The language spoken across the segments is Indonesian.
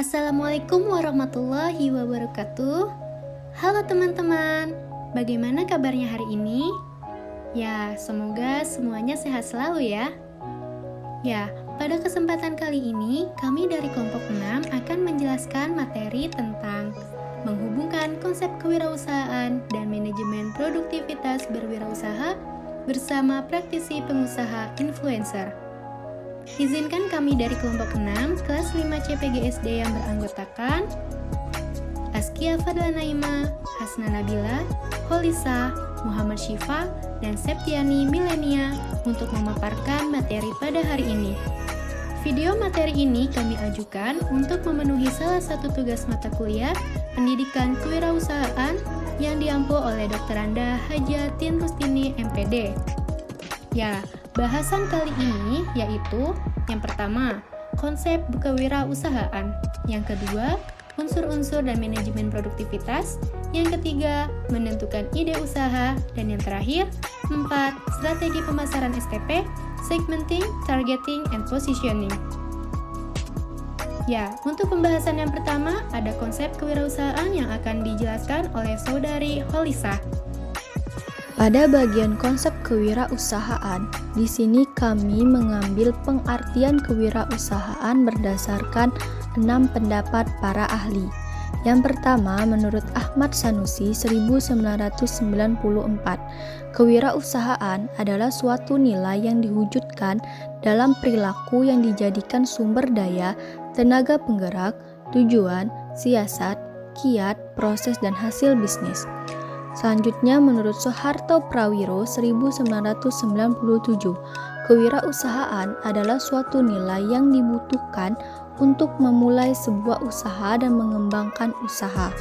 Assalamualaikum warahmatullahi wabarakatuh. Halo teman-teman, bagaimana kabarnya hari ini? Ya, semoga semuanya sehat selalu ya. Ya, pada kesempatan kali ini kami dari kelompok 6 akan menjelaskan materi tentang menghubungkan konsep kewirausahaan dan manajemen produktivitas berwirausaha bersama praktisi pengusaha influencer. Izinkan kami dari kelompok 6 kelas 5 CPGSD yang beranggotakan Askia Fadla Naima, Hasna Nabila, Holisa, Muhammad Syifa, dan Septiani Milenia untuk memaparkan materi pada hari ini. Video materi ini kami ajukan untuk memenuhi salah satu tugas mata kuliah Pendidikan Kewirausahaan yang diampu oleh Dr. Anda Hajatin Rustini MPD. Ya, bahasan kali ini yaitu yang pertama, konsep kewirausahaan, yang kedua, unsur-unsur dan manajemen produktivitas, yang ketiga, menentukan ide usaha, dan yang terakhir, 4, strategi pemasaran STP, segmenting, targeting, and positioning. Ya, untuk pembahasan yang pertama, ada konsep kewirausahaan yang akan dijelaskan oleh Saudari Holisa. Pada bagian konsep kewirausahaan, di sini kami mengambil pengertian kewirausahaan berdasarkan 6 pendapat para ahli. Yang pertama, menurut Ahmad Sanusi 1994, kewirausahaan adalah suatu nilai yang diwujudkan dalam perilaku yang dijadikan sumber daya, tenaga penggerak, tujuan, siasat, kiat, proses, dan hasil bisnis. Selanjutnya, menurut Soeharto Prawiro 1997, kewirausahaan adalah suatu nilai yang dibutuhkan untuk memulai sebuah usaha dan mengembangkan usaha.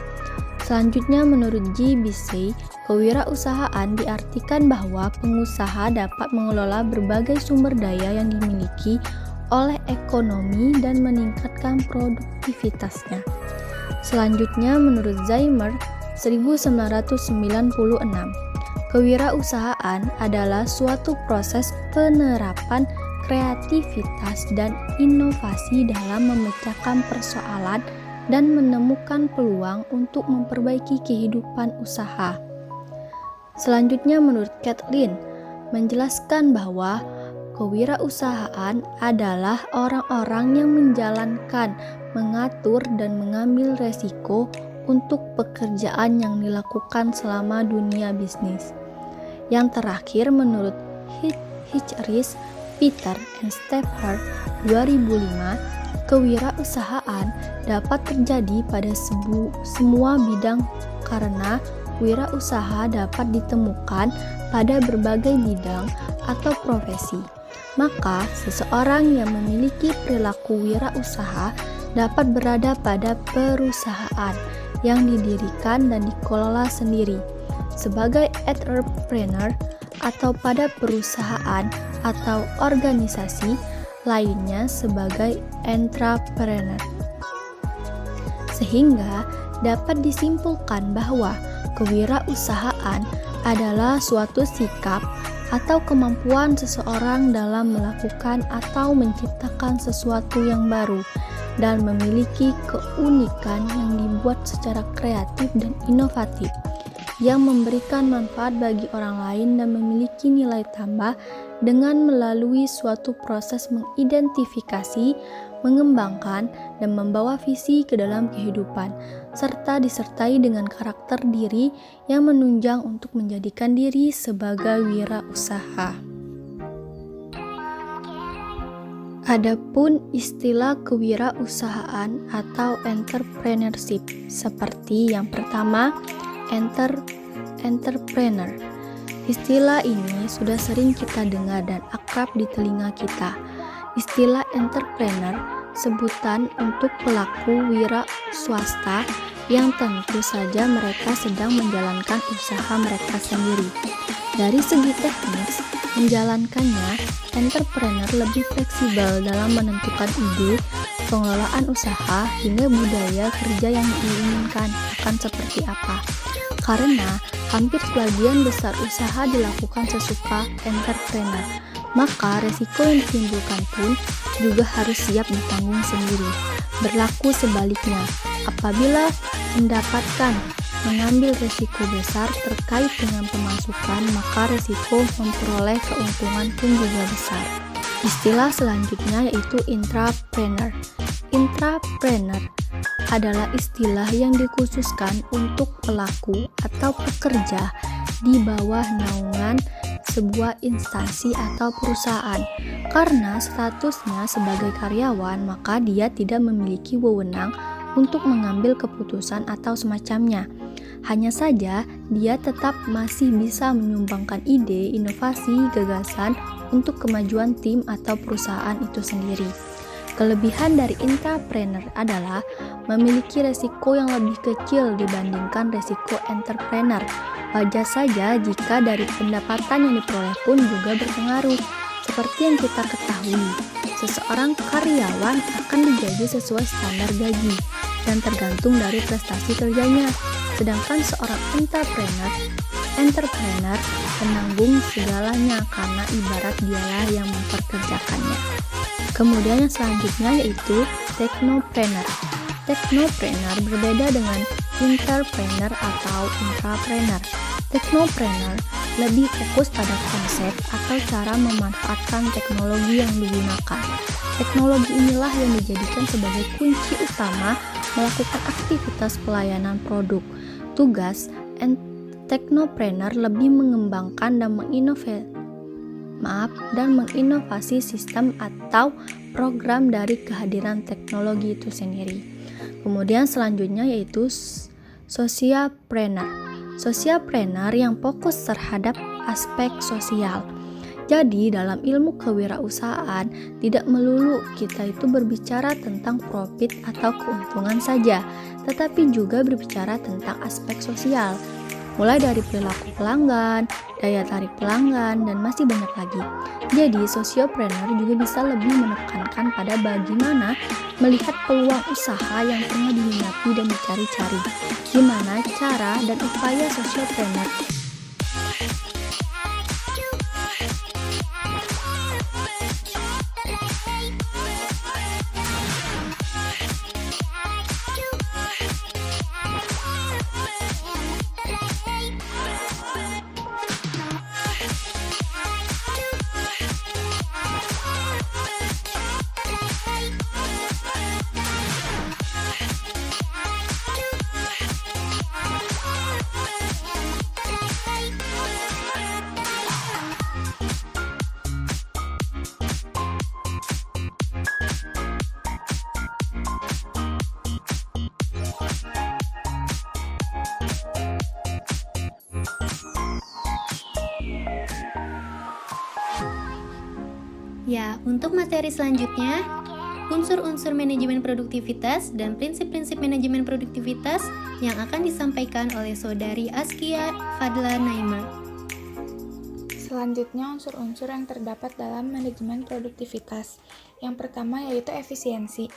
Selanjutnya, menurut G. Bissey, kewirausahaan diartikan bahwa pengusaha dapat mengelola berbagai sumber daya yang dimiliki oleh ekonomi dan meningkatkan produktivitasnya. Selanjutnya, menurut Zaimer 1996, kewirausahaan adalah suatu proses penerapan kreativitas dan inovasi dalam memecahkan persoalan dan menemukan peluang untuk memperbaiki kehidupan usaha. Selanjutnya, menurut Kathleen, menjelaskan bahwa kewirausahaan adalah orang-orang yang menjalankan, mengatur, dan mengambil resiko untuk pekerjaan yang dilakukan selama dunia bisnis. Yang terakhir, menurut Hitchris, Peter, and Stepher 2005, kewirausahaan dapat terjadi pada semua bidang karena wirausaha dapat ditemukan pada berbagai bidang atau profesi. Maka, seseorang yang memiliki perilaku wirausaha dapat berada pada perusahaan yang didirikan dan dikelola sendiri sebagai entrepreneur atau pada perusahaan atau organisasi lainnya sebagai entrepreneur. Sehingga dapat disimpulkan bahwa kewirausahaan adalah suatu sikap atau kemampuan seseorang dalam melakukan atau menciptakan sesuatu yang baru dan memiliki keunikan yang dibuat secara kreatif dan inovatif, yang memberikan manfaat bagi orang lain dan memiliki nilai tambah dengan melalui suatu proses mengidentifikasi, mengembangkan, dan membawa visi ke dalam kehidupan, serta disertai dengan karakter diri yang menunjang untuk menjadikan diri sebagai wirausaha. Adapun istilah kewirausahaan atau entrepreneurship seperti yang pertama, entrepreneur. Istilah ini sudah sering kita dengar dan akrab di telinga kita. Istilah entrepreneur sebutan untuk pelaku wira swasta yang tentu saja mereka sedang menjalankan usaha mereka sendiri. Dari segi teknis, menjalankannya, entrepreneur lebih fleksibel dalam menentukan ide, pengelolaan usaha, hingga budaya kerja yang diinginkan akan seperti apa. Karena hampir sebagian besar usaha dilakukan sesuka entrepreneur, maka resiko yang ditimbulkan pun juga harus siap ditanggung sendiri. Berlaku sebaliknya, apabila mendapatkan mengambil risiko besar terkait dengan pemasukan, maka risiko memperoleh keuntungan pun juga besar. Istilah selanjutnya yaitu intrapreneur. Intrapreneur adalah istilah yang dikhususkan untuk pelaku atau pekerja di bawah naungan sebuah instansi atau perusahaan. Karena statusnya sebagai karyawan, maka dia tidak memiliki wewenang untuk mengambil keputusan atau semacamnya. Hanya saja, dia tetap masih bisa menyumbangkan ide, inovasi, gagasan untuk kemajuan tim atau perusahaan itu sendiri. Kelebihan dari intrapreneur adalah memiliki resiko yang lebih kecil dibandingkan resiko entrepreneur. Wajar saja jika dari pendapatan yang diperoleh pun juga berpengaruh. Seperti yang kita ketahui, seseorang karyawan akan digaji sesuai standar gaji dan tergantung dari prestasi kerjanya. Sedangkan seorang entrepreneur menanggung segalanya karena ibarat dialah yang memperkerjakannya. Kemudian yang selanjutnya yaitu technopreneur. Technopreneur berbeda dengan entrepreneur atau intrapreneur. Technopreneur lebih fokus pada konsep atau cara memanfaatkan teknologi yang digunakan. Teknologi inilah yang dijadikan sebagai kunci utama melakukan aktivitas pelayanan produk. Tugas technopreneur lebih mengembangkan dan menginovasi sistem atau program dari kehadiran teknologi itu sendiri. Kemudian selanjutnya yaitu socialpreneur. Socialpreneur yang fokus terhadap aspek sosial. Jadi dalam ilmu kewirausahaan tidak melulu kita itu berbicara tentang profit atau keuntungan saja, tetapi juga berbicara tentang aspek sosial. Mulai dari perilaku pelanggan, daya tarik pelanggan, dan masih banyak lagi. Jadi, socialpreneur juga bisa lebih menekankan pada bagaimana melihat peluang usaha yang tengah diminati dan dicari-cari. Gimana cara dan upaya socialpreneur Ya, untuk materi selanjutnya, unsur-unsur manajemen produktivitas dan prinsip-prinsip manajemen produktivitas yang akan disampaikan oleh Saudari Askia Fadla Naima. Selanjutnya, unsur-unsur yang terdapat dalam manajemen produktivitas. Yang pertama yaitu efisiensi.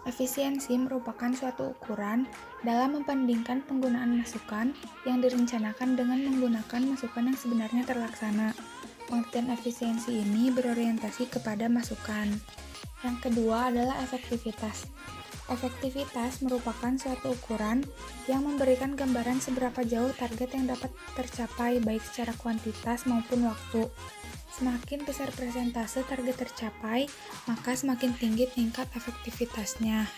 Efisiensi merupakan suatu ukuran dalam membandingkan penggunaan masukan yang direncanakan dengan menggunakan masukan yang sebenarnya terlaksana. Pengertian efisiensi ini berorientasi kepada masukan. Yang kedua adalah efektivitas. Efektivitas merupakan suatu ukuran yang memberikan gambaran seberapa jauh target yang dapat tercapai baik secara kuantitas maupun waktu. Semakin besar persentase target tercapai, maka semakin tinggi tingkat efektivitasnya.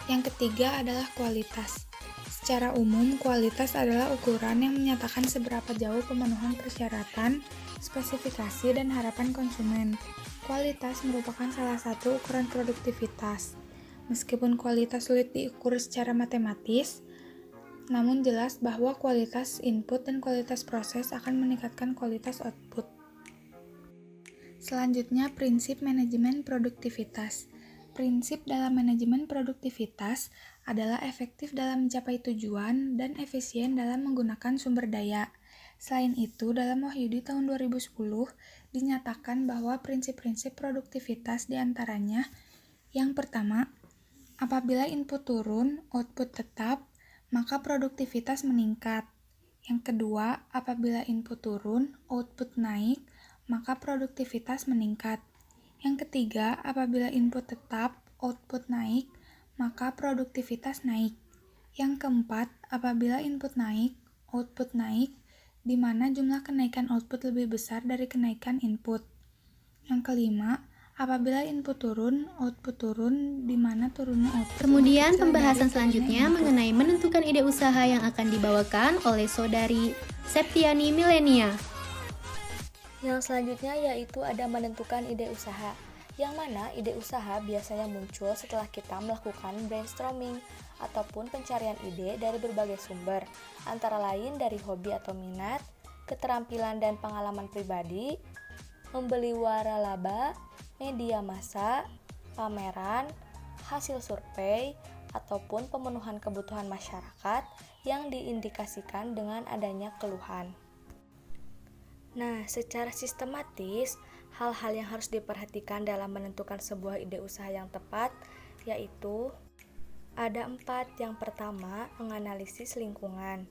Yang ketiga adalah kualitas. Secara umum, kualitas adalah ukuran yang menyatakan seberapa jauh pemenuhan persyaratan, spesifikasi, dan harapan konsumen. Kualitas merupakan salah satu ukuran produktivitas. Meskipun kualitas sulit diukur secara matematis, namun jelas bahwa kualitas input dan kualitas proses akan meningkatkan kualitas output. Selanjutnya, prinsip manajemen produktivitas. Prinsip dalam manajemen produktivitas adalah efektif dalam mencapai tujuan dan efisien dalam menggunakan sumber daya. Selain itu, dalam Wahyudi tahun 2010 dinyatakan bahwa prinsip-prinsip produktivitas diantaranya yang pertama, apabila input turun, output tetap, maka produktivitas meningkat. Yang kedua, apabila input turun, output naik, maka produktivitas meningkat. Yang ketiga, apabila input tetap, output naik, maka produktivitas naik. Yang keempat, apabila input naik, output naik, di mana jumlah kenaikan output lebih besar dari kenaikan input. Yang kelima, apabila input turun, output turun, di mana turunnya output. Kemudian pembahasan selanjutnya mengenai menentukan ide usaha yang akan dibawakan oleh Saudari Septiani Milenia. Yang selanjutnya yaitu ada menentukan ide usaha, yang mana ide usaha biasanya muncul setelah kita melakukan brainstorming ataupun pencarian ide dari berbagai sumber, antara lain dari hobi atau minat, keterampilan dan pengalaman pribadi, membeli waralaba, media massa, pameran, hasil survei, ataupun pemenuhan kebutuhan masyarakat yang diindikasikan dengan adanya keluhan. Nah, secara sistematis, hal-hal yang harus diperhatikan dalam menentukan sebuah ide usaha yang tepat, yaitu ada 4. Yang pertama, menganalisis lingkungan.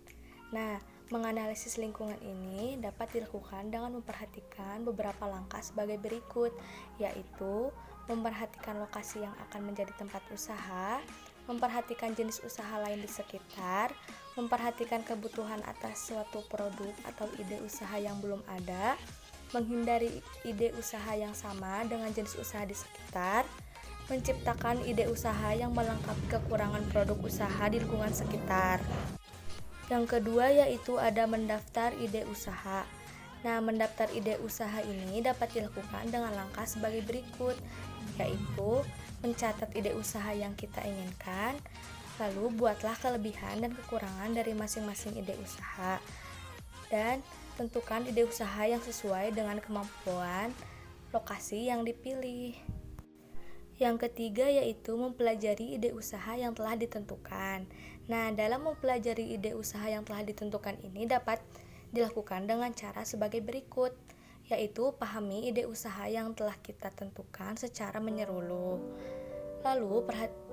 Nah, menganalisis lingkungan ini dapat dilakukan dengan memperhatikan beberapa langkah sebagai berikut, yaitu memperhatikan lokasi yang akan menjadi tempat usaha, memperhatikan jenis usaha lain di sekitar, memperhatikan kebutuhan atas suatu produk atau ide usaha yang belum ada, menghindari ide usaha yang sama dengan jenis usaha di sekitar, menciptakan ide usaha yang melengkapi kekurangan produk usaha di lingkungan sekitar. Yang kedua yaitu ada mendaftar ide usaha. Nah, mendaftar ide usaha ini dapat dilakukan dengan langkah sebagai berikut, yaitu mencatat ide usaha yang kita inginkan, lalu buatlah kelebihan dan kekurangan dari masing-masing ide usaha, dan tentukan ide usaha yang sesuai dengan kemampuan lokasi yang dipilih. Yang ketiga yaitu mempelajari ide usaha yang telah ditentukan. Nah, dalam mempelajari ide usaha yang telah ditentukan ini dapat dilakukan dengan cara sebagai berikut, yaitu pahami ide usaha yang telah kita tentukan secara menyeluruh. Lalu,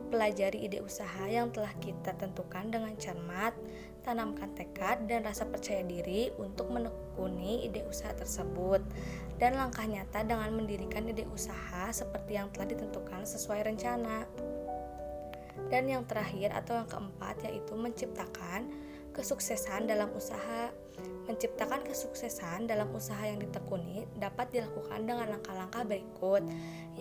pelajari ide usaha yang telah kita tentukan dengan cermat, tanamkan tekad dan rasa percaya diri untuk menekuni ide usaha tersebut, dan langkah nyata dengan mendirikan ide usaha seperti yang telah ditentukan sesuai rencana. Dan yang terakhir atau yang keempat yaitu menciptakan kesuksesan dalam usaha. Menciptakan kesuksesan dalam usaha yang ditekuni dapat dilakukan dengan langkah-langkah berikut,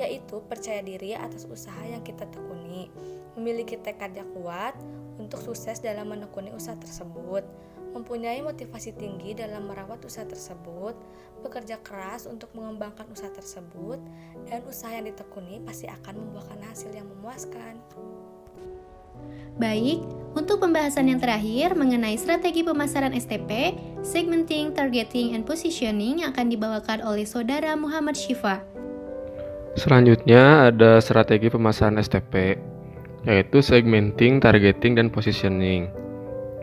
yaitu percaya diri atas usaha yang kita tekuni, memiliki tekad yang kuat untuk sukses dalam menekuni usaha tersebut, mempunyai motivasi tinggi dalam merawat usaha tersebut, bekerja keras untuk mengembangkan usaha tersebut, dan usaha yang ditekuni pasti akan membuahkan hasil yang memuaskan. Baik, untuk pembahasan yang terakhir mengenai strategi pemasaran STP, segmenting, targeting, and positioning yang akan dibawakan oleh Saudara Muhammad Syifa. Selanjutnya ada strategi pemasaran STP, yaitu segmenting, targeting, dan positioning.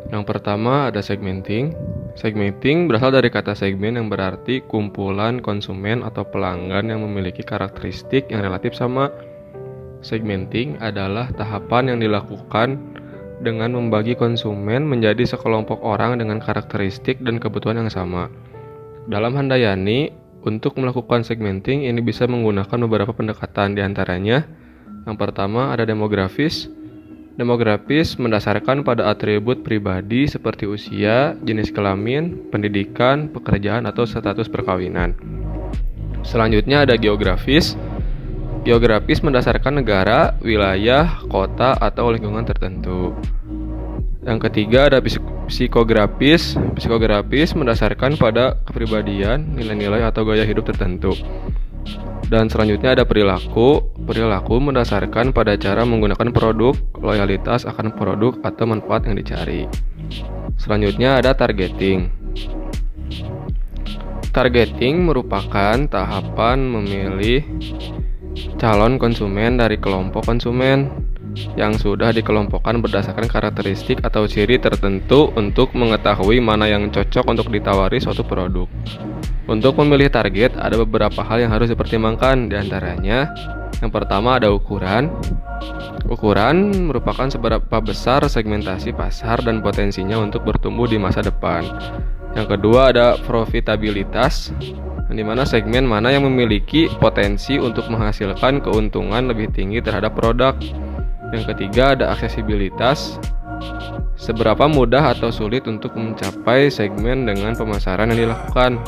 Yang pertama ada segmenting. Segmenting berasal dari kata segmen yang berarti kumpulan konsumen atau pelanggan yang memiliki karakteristik yang relatif sama. Segmenting adalah tahapan yang dilakukan dengan membagi konsumen menjadi sekelompok orang dengan karakteristik dan kebutuhan yang sama. Dalam Handayani, untuk melakukan segmenting ini bisa menggunakan beberapa pendekatan, diantaranya yang pertama ada demografis. Demografis mendasarkan pada atribut pribadi seperti usia, jenis kelamin, pendidikan, pekerjaan, atau status perkawinan. Selanjutnya ada geografis. Geografis mendasarkan negara, wilayah, kota, atau lingkungan tertentu. Yang ketiga ada psikografis. Psikografis mendasarkan pada kepribadian, nilai-nilai, atau gaya hidup tertentu. Dan selanjutnya ada perilaku. Perilaku mendasarkan pada cara menggunakan produk, loyalitas akan produk, atau manfaat yang dicari. Selanjutnya ada targeting. Targeting merupakan tahapan memilih calon konsumen dari kelompok konsumen yang sudah dikelompokkan berdasarkan karakteristik atau ciri tertentu untuk mengetahui mana yang cocok untuk ditawari suatu produk. Untuk memilih target, ada beberapa hal yang harus dipertimbangkan, diantaranya yang pertama ada ukuran. Ukuran merupakan seberapa besar segmentasi pasar dan potensinya untuk bertumbuh di masa depan. Yang kedua ada profitabilitas, di mana segmen mana yang memiliki potensi untuk menghasilkan keuntungan lebih tinggi terhadap produk. Yang ketiga ada aksesibilitas. Seberapa mudah atau sulit untuk mencapai segmen dengan pemasaran yang dilakukan.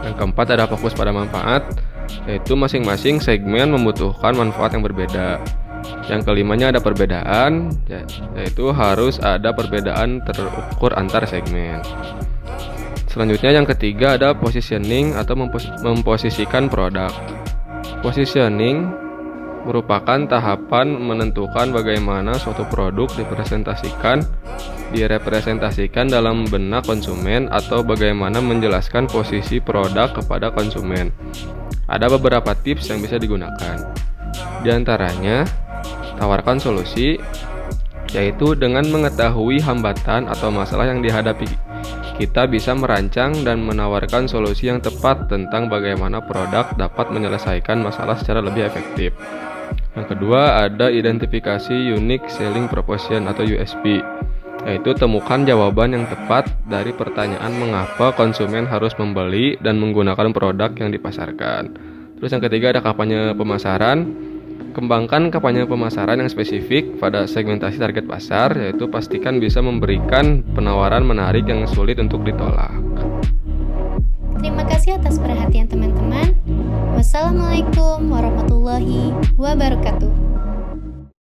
Yang keempat ada fokus pada manfaat, yaitu masing-masing segmen membutuhkan manfaat yang berbeda. Yang kelimanya ada perbedaan, yaitu harus ada perbedaan terukur antar segmen. Selanjutnya yang ketiga ada positioning atau memposisikan produk. Positioning merupakan tahapan menentukan bagaimana suatu produk direpresentasikan dalam benak konsumen atau bagaimana menjelaskan posisi produk kepada konsumen. Ada beberapa tips yang bisa digunakan. Di antaranya, tawarkan solusi, yaitu dengan mengetahui hambatan atau masalah yang dihadapi, kita bisa merancang dan menawarkan solusi yang tepat tentang bagaimana produk dapat menyelesaikan masalah secara lebih efektif. Yang kedua ada identifikasi Unique Selling Proposition atau USP, yaitu temukan jawaban yang tepat dari pertanyaan mengapa konsumen harus membeli dan menggunakan produk yang dipasarkan. Terus yang ketiga ada kampanye pemasaran. Kembangkan kampanye pemasaran yang spesifik pada segmentasi target pasar, yaitu pastikan bisa memberikan penawaran menarik yang sulit untuk ditolak. Terima kasih atas perhatian teman-teman. Wassalamualaikum warahmatullahi wabarakatuh.